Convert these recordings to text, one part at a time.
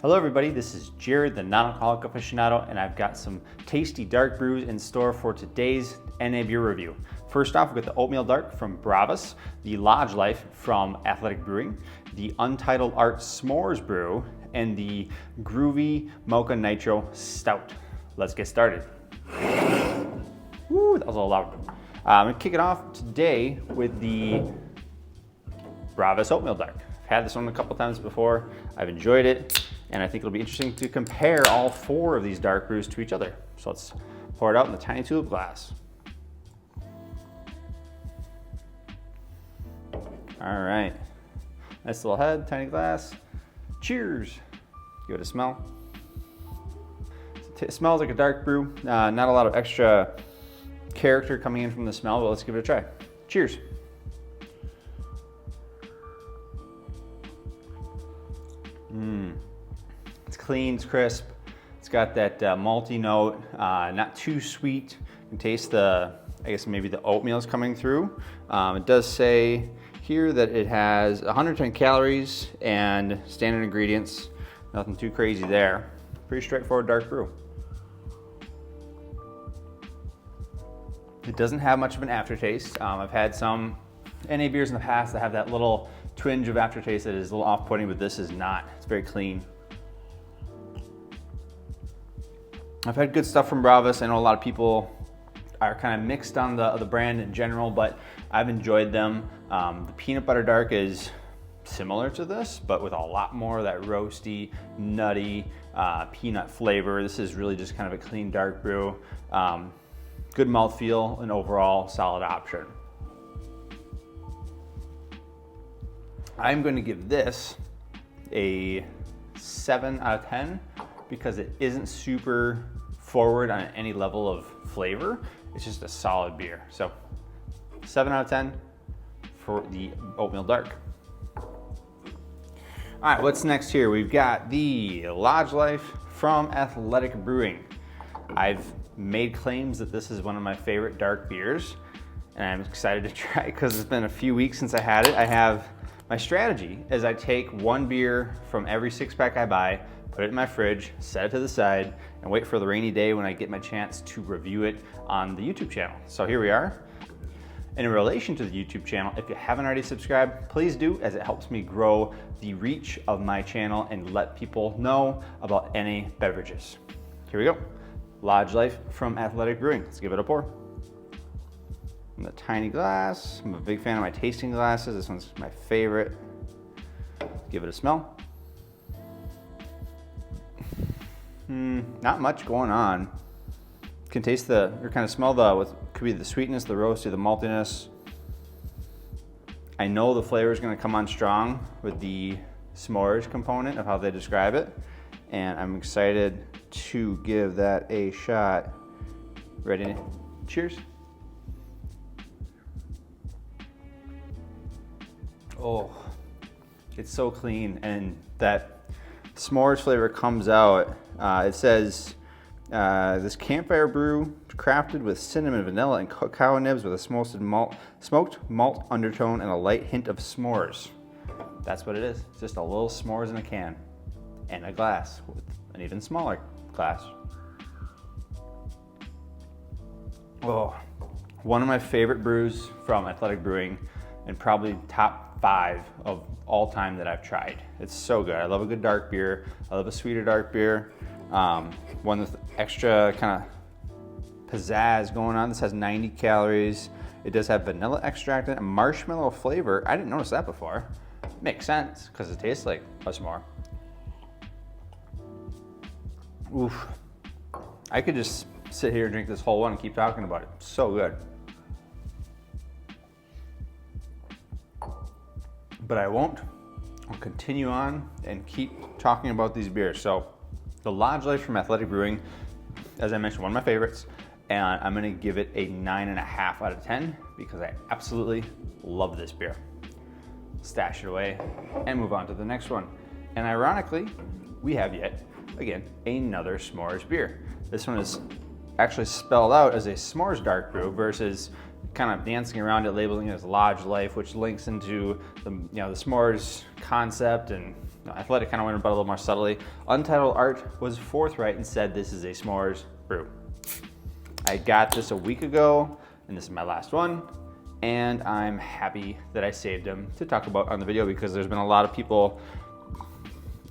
Hello everybody, this is Jared, the non-alcoholic aficionado, and I've got some tasty dark brews in store for today's NA beer review. First off, we've got the Oatmeal Dark from Bravus, the Lodge Life from Athletic Brewing, the Untitled Art S'mores Brew, and the Gruvi Mocha Nitro Stout. Let's get started. Woo, that was a little loud. I'm gonna kick it off today with the Bravus Oatmeal Dark. I've had this one a couple times before. I've enjoyed it, and I think it'll be interesting to compare all four of these dark brews to each other. So let's pour it out in the tiny tulip glass. All right, nice little head, tiny glass. Cheers. Give it a smell. It smells like a dark brew. Not a lot of extra character coming in from the smell, but let's give it a try. Cheers. It's clean, it's crisp. It's got that malty note, not too sweet. You can taste the, I guess maybe the oatmeal is coming through. It does say here that it has 110 calories and standard ingredients. Nothing too crazy there. Pretty straightforward dark brew. It doesn't have much of an aftertaste. I've had some NA beers in the past that have that little twinge of aftertaste that is a little off-putting, but this is not. It's very clean. I've had good stuff from Bravus. I know a lot of people are kind of mixed on the brand in general, but I've enjoyed them. The peanut butter dark is similar to this, but with a lot more of that roasty, nutty peanut flavor. This is really just kind of a clean dark brew. Good mouthfeel and overall solid option. I'm going to give this a 7 out of 10 because it isn't super forward on any level of flavor. It's just a solid beer. So 7 out of 10 for the Oatmeal Dark. All right, what's next here? We've got the Lodge Life from Athletic Brewing. I've made claims that this is one of my favorite dark beers, and I'm excited to try it because it's been a few weeks since I had it. My strategy is I take one beer from every 6-pack I buy, put it in my fridge, set it to the side, and wait for the rainy day when I get my chance to review it on the YouTube channel. So here we are. And in relation to the YouTube channel, if you haven't already subscribed, please do, as it helps me grow the reach of my channel and let people know about NA beverages. Here we go. Lodge Life from Athletic Brewing. Let's give it a pour. In the tiny glass. I'm a big fan of my tasting glasses. This one's my favorite. Give it a smell. Not much going on. You can taste or kind of smell what could be the sweetness, the roasty, the maltiness. I know the flavor is going to come on strong with the s'mores component of how they describe it, and I'm excited to give that a shot. Ready? Cheers. Oh, it's so clean, and that s'mores flavor comes out. It says, this campfire brew crafted with cinnamon, vanilla, and cacao nibs with a smoked malt undertone and a light hint of s'mores. That's what it is. It's just a little s'mores in a can and a glass with an even smaller glass. Oh, one of my favorite brews from Athletic Brewing, and probably top 5 of all time that I've tried. It's so good. I love a good dark beer. I love a sweeter dark beer. One with extra kind of pizzazz going on. This has 90 calories. It does have vanilla extract in it, a marshmallow flavor. I didn't notice that before. Makes sense because it tastes like a s'more. Oof. I could just sit here and drink this whole one and keep talking about it. So good. But I won't. I'll continue on and keep talking about these beers. So the Lodge Life from Athletic Brewing, as I mentioned, one of my favorites, and I'm gonna give it a 9.5 out of 10 because I absolutely love this beer. Stash it away and move on to the next one. And ironically, we have yet again another s'mores beer. This one is actually spelled out as a s'mores dark brew versus kind of dancing around it, labeling it as Lodge Life, which links into the the s'mores concept and Athletic kind of went about a little more subtly. Untitled Art was forthright and said this is a s'mores brew. I got this a week ago, and this is my last one, and I'm happy that I saved them to talk about on the video, because there's been a lot of people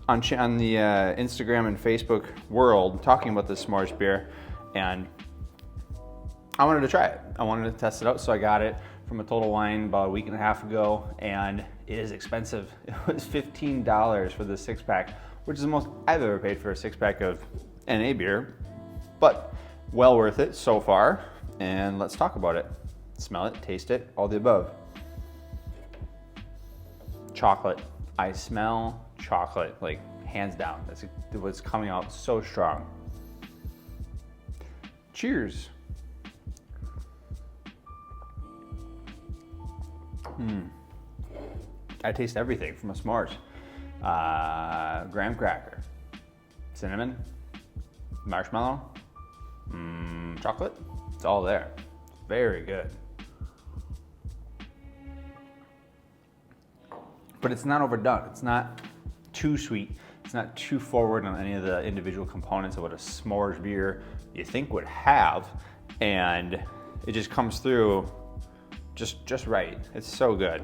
on the Instagram and Facebook world talking about this s'mores beer, and I wanted to try it. I wanted to test it out, so I got it from a Total Wine about a week and a half ago, and it is expensive. It was $15 for this 6-pack, which is the most I've ever paid for a 6-pack of NA beer, but well worth it so far. And let's talk about it. Smell it, taste it, all the above. Chocolate. I smell chocolate, like hands down. That's what's coming out so strong. Cheers. I taste everything from a s'mores. Graham cracker, cinnamon, marshmallow, chocolate. It's all there. Very good. But it's not overdone. It's not too sweet. It's not too forward on any of the individual components of what a s'mores beer you think would have, and it just comes through just right. It's so good.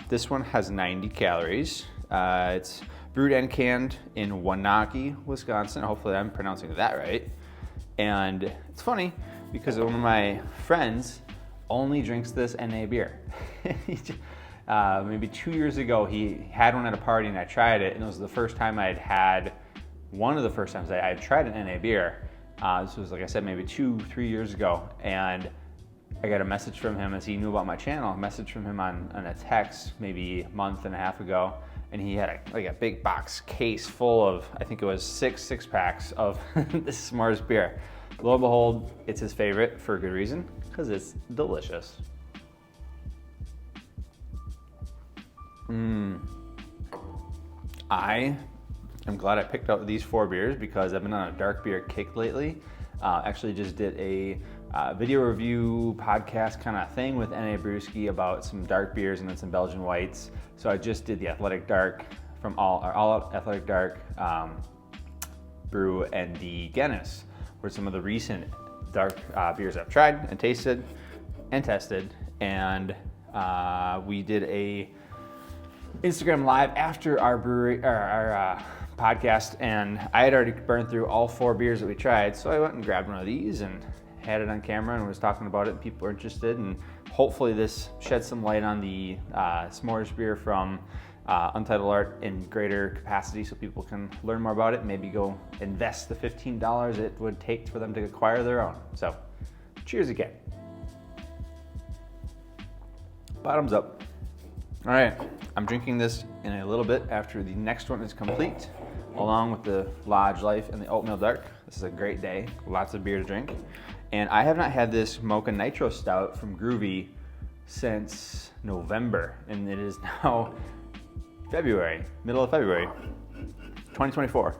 This one has 90 calories. It's brewed and canned in Waunakee, Wisconsin. Hopefully I'm pronouncing that right. And it's funny because one of my friends only drinks this NA beer. Maybe 2 years ago, he had one at a party and I tried it, and it was the first time one of the first times I had tried an NA beer. This was, like I said, maybe 2-3 years ago, and I got a message from him, as he knew about my channel, a message from him on a text maybe a month and a half ago, and he had a big box case full of, I think it was six packs of this s'mores beer. Lo and behold, it's his favorite for a good reason, because it's delicious. I am glad I picked out these 4 beers because I've been on a dark beer kick lately. Actually just did a video review podcast kind of thing with NA Brewski about some dark beers and then some Belgian whites. So I just did the Athletic Dark from All Out Athletic Dark Brew, and the Guinness were some of the recent dark beers I've tried and tasted and tested. And we did a Instagram live after our brewery, our podcast, and I had already burned through all 4 beers that we tried, so I went and grabbed one of these and had it on camera and was talking about it, and people were interested, and hopefully this sheds some light on the s'mores beer from Untitled Art in greater capacity, so people can learn more about it, maybe go invest the $15 it would take for them to acquire their own. So cheers again. Bottoms up. All right, I'm drinking this in a little bit after the next one is complete, along with the Lodge Life and the Oatmeal Dark. This is a great day, lots of beer to drink. And I have not had this Mocha Nitro Stout from Gruvi since November, and it is now February, middle of February, 2024.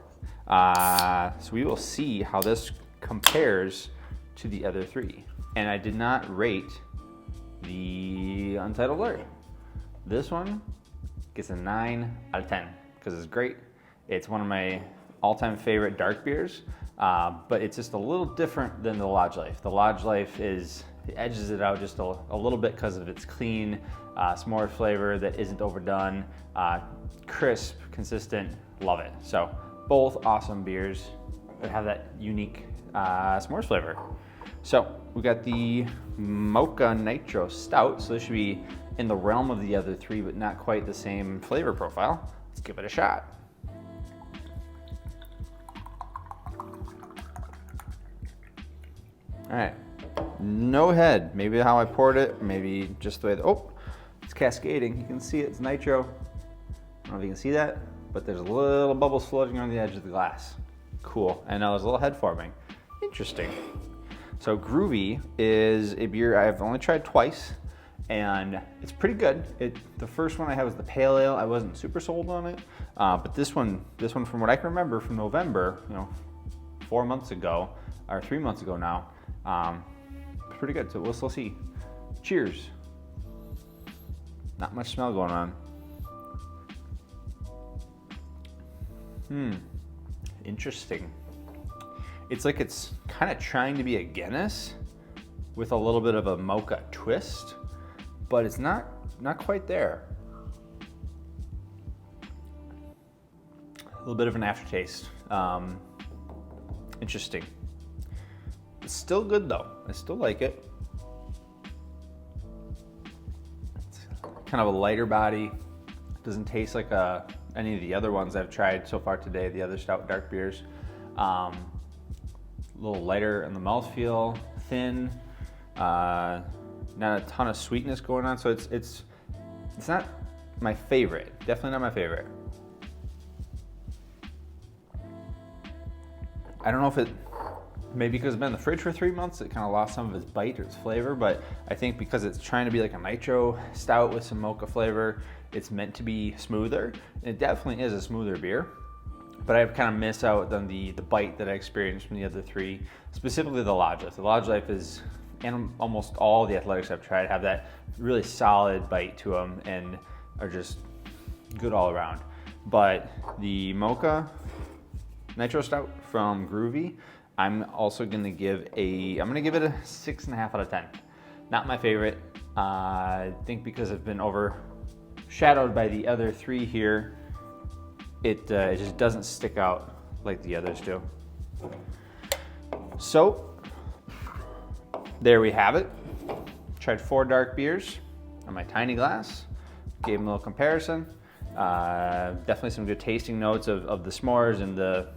So we will see how this compares to the other 3. And I did not rate the Untitled Art. This one gets a 9 out of 10 because it's great. It's one of my all-time favorite dark beers, but it's just a little different than the Lodge Life. The Lodge Life it edges it out just a little bit because of its clean s'more flavor that isn't overdone, crisp, consistent, love it. So both awesome beers that have that unique s'mores flavor. So we got the Mocha Nitro Stout, so this should be in the realm of the other 3, but not quite the same flavor profile. Let's give it a shot. All right, no head. Maybe how I poured it, maybe just the way, it's cascading. You can see it's nitro. I don't know if you can see that, but there's little bubbles floating on the edge of the glass. Cool, and now there's a little head forming. Interesting. So Gruvi is a beer I've only tried twice, and it's pretty good. The first one I had was the pale ale. I wasn't super sold on it, but this one from what I can remember from November, 4 months ago, or 3 months ago now, pretty good. So we'll still see. Cheers. Not much smell going on. Interesting. It's like it's kind of trying to be a Guinness with a little bit of a Mocha twist, but it's not quite there. A little bit of an aftertaste. Interesting. It's still good though. I still like it. It's kind of a lighter body. Doesn't taste like any of the other ones I've tried so far today, the other stout dark beers. A little lighter in the mouthfeel, thin, not a ton of sweetness going on. So it's not my favorite. Definitely not my favorite. I don't know if maybe because it's been in the fridge for 3 months, it kind of lost some of its bite or its flavor, but I think because it's trying to be like a nitro stout with some mocha flavor, it's meant to be smoother. And it definitely is a smoother beer, but I've kind of missed out on the bite that I experienced from the other three, specifically the Lodge Life. The Lodge Life is, and almost all the athletics I've tried have that really solid bite to them and are just good all around. But the Mocha Nitro Stout from Gruvi, I'm gonna give it a 6.5 out of 10. Not my favorite. I think because I've been overshadowed by the other three here, it just doesn't stick out like the others do. So there we have it. Tried 4 dark beers on my tiny glass. Gave them a little comparison. Definitely some good tasting notes of the s'mores and the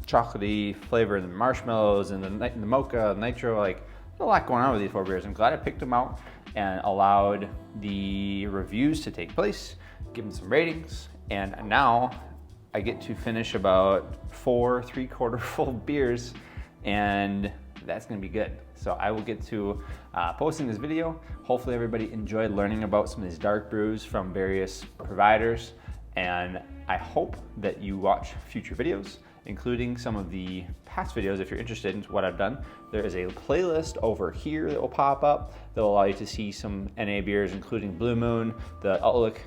chocolatey flavor and the marshmallows and the mocha, nitro. Like, there's a lot going on with these 4 beers. I'm glad I picked them out and allowed the reviews to take place, give them some ratings, and now I get to finish about 4 3/4 full beers, and that's gonna be good. So I will get to posting this video. Hopefully everybody enjoyed learning about some of these dark brews from various providers, and I hope that you watch future videos, including some of the past videos if you're interested in what I've done. There is a playlist over here that will pop up that will allow you to see some NA beers, including Blue Moon, the Outlook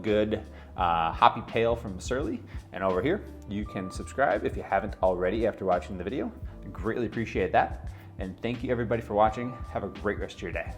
Good Hoppy Pale from Surly. And over here, you can subscribe if you haven't already after watching the video. I greatly appreciate that. And thank you everybody for watching. Have a great rest of your day.